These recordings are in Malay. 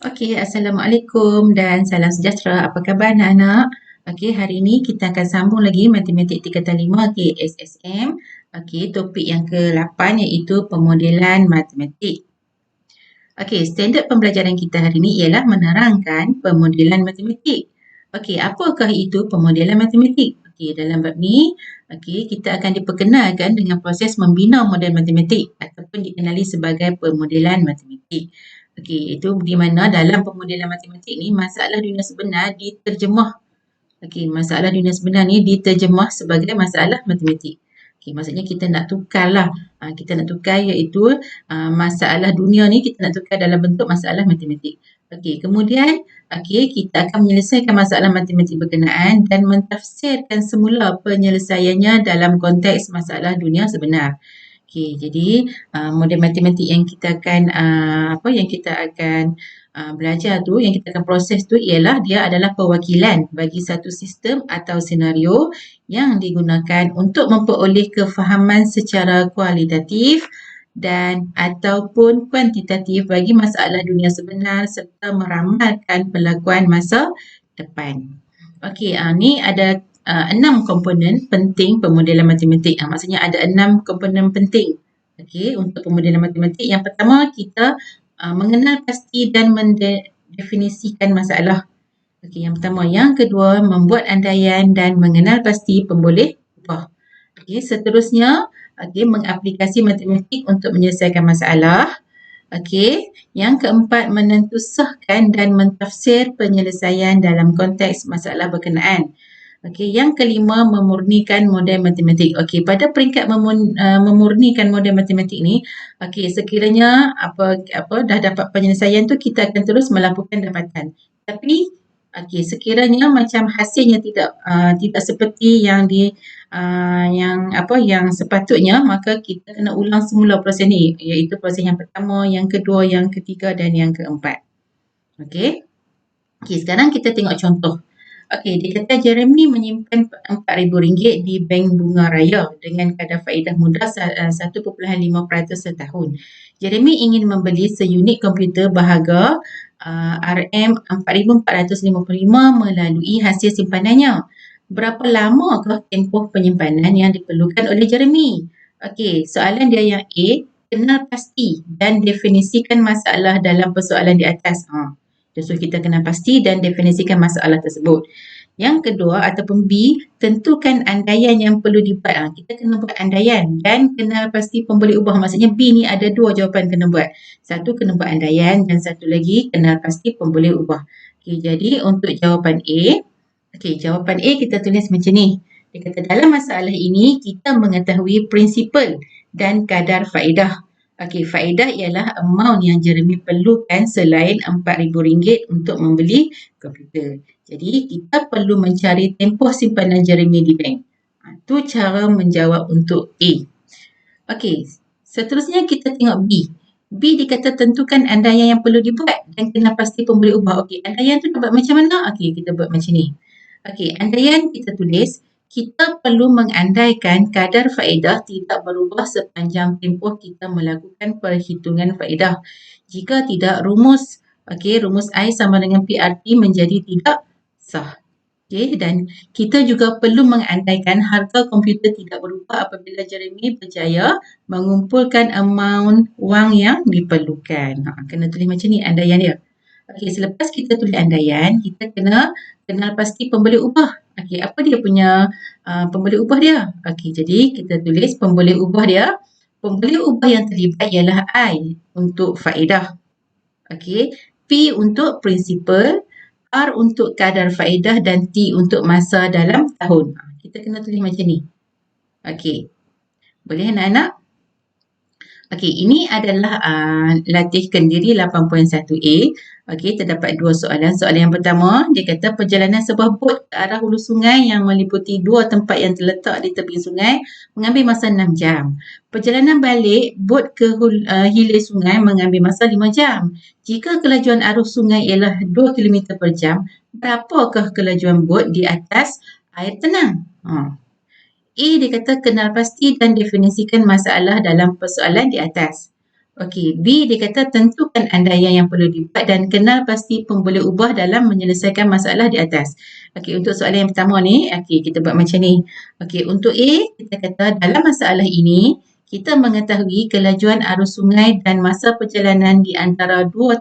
Okey, Assalamualaikum dan salam sejahtera. Apa khabar anak-anak? Okey, hari ini kita akan sambung lagi Matematik tingkatan 5, okey, SSM. Okey, topik yang ke-8 iaitu pemodelan matematik. Okey, standard pembelajaran kita hari ini ialah menerangkan pemodelan matematik. Okey, apakah itu pemodelan matematik? Okey, dalam bab ni, okey, kita akan diperkenalkan dengan proses membina model matematik ataupun dikenali sebagai pemodelan matematik. Okey, itu di mana dalam pemodelan matematik ni masalah dunia sebenar diterjemah. Okey, masalah dunia sebenar ni diterjemah sebagai masalah matematik. Okey, maksudnya kita nak tukarlah. Kita nak tukar iaitu masalah dunia ni kita nak tukar dalam bentuk masalah matematik. Okey, kemudian kita akan menyelesaikan masalah matematik berkenaan dan mentafsirkan semula penyelesaiannya dalam konteks masalah dunia sebenar. Okey, jadi model matematik yang kita akan belajar tu, yang kita akan proses tu ialah dia adalah perwakilan bagi satu sistem atau senario yang digunakan untuk memperoleh kefahaman secara kualitatif dan ataupun kuantitatif bagi masalah dunia sebenar serta meramalkan pelakuan masa depan. Okey, ni ada 6 komponen penting pemodelan matematik. Maksudnya ada 6 komponen penting untuk pemodelan matematik. Yang pertama, kita mengenal pasti dan mendefinisikan masalah. Yang pertama. Yang kedua, membuat andaian dan mengenal pasti pemboleh ubah. Seterusnya, mengaplikasi matematik untuk menyelesaikan masalah. Yang keempat, menentusahkan dan mentafsir penyelesaian dalam konteks masalah berkenaan. Yang kelima, memurnikan model matematik. Pada peringkat memurnikan model matematik ni, sekiranya dah dapat penyelesaian tu, kita akan terus melakukan dapatan. Tapi sekiranya macam hasilnya tidak seperti yang sepatutnya, maka kita kena ulang semula proses ni, iaitu proses yang pertama, yang kedua, yang ketiga dan yang keempat. Sekarang kita tengok contoh. Dia kata Jeremy menyimpan RM4,000 di bank bunga raya dengan kadar faedah mudah 1.5% setahun. Jeremy ingin membeli seunit komputer berharga RM4,455 melalui hasil simpanannya. Berapa lamakah tempoh penyimpanan yang diperlukan oleh Jeremy? Soalan dia yang A, kenal pasti dan definisikan masalah dalam persoalan di atas. So, kita kena pasti dan definisikan masalah tersebut. Yang kedua ataupun B, tentukan andaian yang perlu dibuat. Kita kena buat andaian dan kenal pasti pemboleh ubah. Maksudnya B ni ada dua jawapan kena buat. Satu kena buat andaian dan satu lagi kenal pasti pemboleh ubah. Jadi untuk jawapan A, jawapan A kita tulis macam ni. Dia kata dalam masalah ini kita mengetahui prinsipal dan kadar faedah. Faedah ialah amount yang Jeremy perlukan selain RM4,000 untuk membeli komputer. Jadi, kita perlu mencari tempoh simpanan Jeremy di bank. Itu cara menjawab untuk A. Seterusnya kita tengok B. B dikata tentukan andaian yang perlu dibuat dan kena pasti pemberi ubah. Andaian tu buat macam mana? Kita buat macam ni. Andaian kita tulis, kita perlu mengandaikan kadar faedah tidak berubah sepanjang tempoh kita melakukan perhitungan faedah. Jika tidak, rumus I sama dengan PRT menjadi tidak sah. Dan kita juga perlu mengandaikan harga komputer tidak berubah apabila Jeremy berjaya mengumpulkan amount wang yang diperlukan. Kena tulis macam ni andaian dia. Selepas kita tulis andaian, kita kena kenal pasti pemboleh ubah. Apa dia punya pemboleh ubah dia? Jadi kita tulis pemboleh ubah dia. Pemboleh ubah yang terlibat ialah I untuk faedah. P untuk prinsipal, R untuk kadar faedah dan T untuk masa dalam tahun. Kita kena tulis macam ni. Boleh anak-anak? Ini adalah latih kendiri 8.1A. Terdapat dua soalan. Soalan yang pertama, dia kata perjalanan sebuah bot ke arah hulu sungai yang meliputi dua tempat yang terletak di tepi sungai mengambil masa 6 jam. Perjalanan balik bot ke hilir sungai mengambil masa 5 jam. Jika kelajuan arus sungai ialah 2 km per jam, berapakah kelajuan bot di atas air tenang? A dia kata kenal pasti dan definisikan masalah dalam persoalan di atas. Okey, B dia kata tentukan andaian yang perlu dibuat dan kenal pasti pemboleh ubah dalam menyelesaikan masalah di atas. Okey, untuk soalan yang pertama ni, okey kita buat macam ni. Okey, untuk A kita kata dalam masalah ini kita mengetahui kelajuan arus sungai dan masa perjalanan di antara dua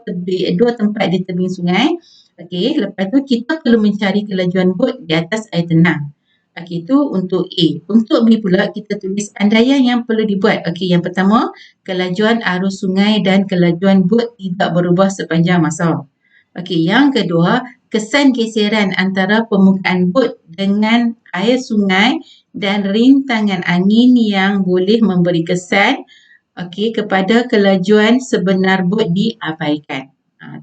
tempat di tebing sungai. Okey, lepas tu kita perlu mencari kelajuan bot di atas air tenang. Okey, itu untuk A. Untuk B pula kita tulis andaian yang perlu dibuat. Okey, yang pertama kelajuan arus sungai dan kelajuan bot tidak berubah sepanjang masa. Okey, yang kedua, kesan geseran antara permukaan bot dengan air sungai dan rintangan angin yang boleh memberi kesan kepada kelajuan sebenar bot diabaikan.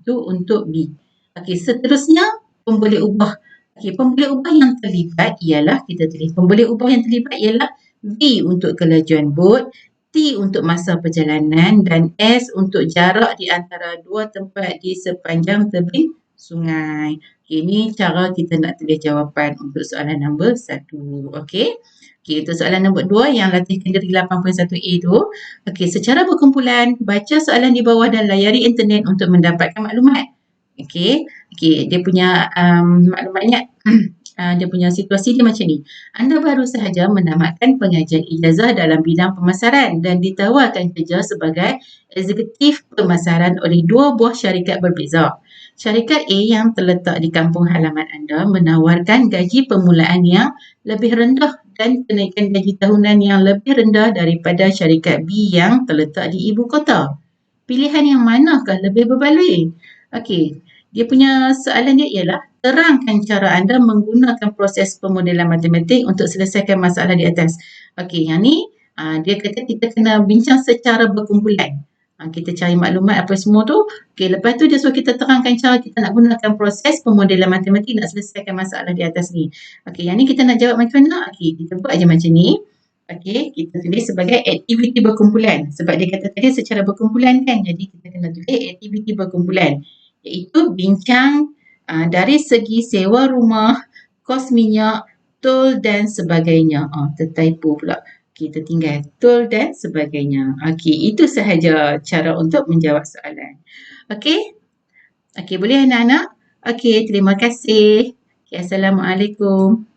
Itu untuk B. Okey, seterusnya pemboleh ubah. Okey, pemboleh ubah yang terlibat ialah kita tulis pemboleh ubah yang terlibat ialah V untuk kelajuan bot, T untuk masa perjalanan dan S untuk jarak di antara dua tempat di sepanjang tebing sungai. Okay, ini cara kita nak tulis jawapan untuk soalan nombor 1. Okey. Okey, untuk soalan nombor 2 yang latihkan diri 8.1A tu. Okey, secara berkumpulan, baca soalan di bawah dan layari internet untuk mendapatkan maklumat. Okey. Okey, dia punya maklumatnya dia punya situasi dia macam ni. Anda baru sahaja menamatkan pengajian ijazah dalam bidang pemasaran dan ditawarkan kerja sebagai eksekutif pemasaran oleh dua buah syarikat berbeza. Syarikat A yang terletak di kampung halaman anda menawarkan gaji permulaan yang lebih rendah dan kenaikan gaji tahunan yang lebih rendah daripada syarikat B yang terletak di ibu kota. Pilihan yang manakah lebih berbaloi? Okey, dia punya soalan dia ialah terangkan cara anda menggunakan proses pemodelan matematik untuk selesaikan masalah di atas. Okey, yang ni dia kata kita kena bincang secara berkumpulan. Kita cari maklumat apa semua tu. Okey, lepas tu dia suruh kita terangkan cara kita nak gunakan proses pemodelan matematik nak selesaikan masalah di atas ni. Okey, yang ni kita nak jawab macam mana? Okey, kita buat je macam ni. Okey, kita tulis sebagai aktiviti berkumpulan. Sebab dia kata tadi secara berkumpulan kan. Jadi kita kena tulis aktiviti berkumpulan. Iaitu bincang dari segi sewa rumah, kos minyak, tol dan sebagainya. Tertypo pula. Kita tinggal tol dan sebagainya. Okey, itu sahaja cara untuk menjawab soalan. Okey? Okey, boleh anak-anak? Okey, terima kasih. Okay, Assalamualaikum.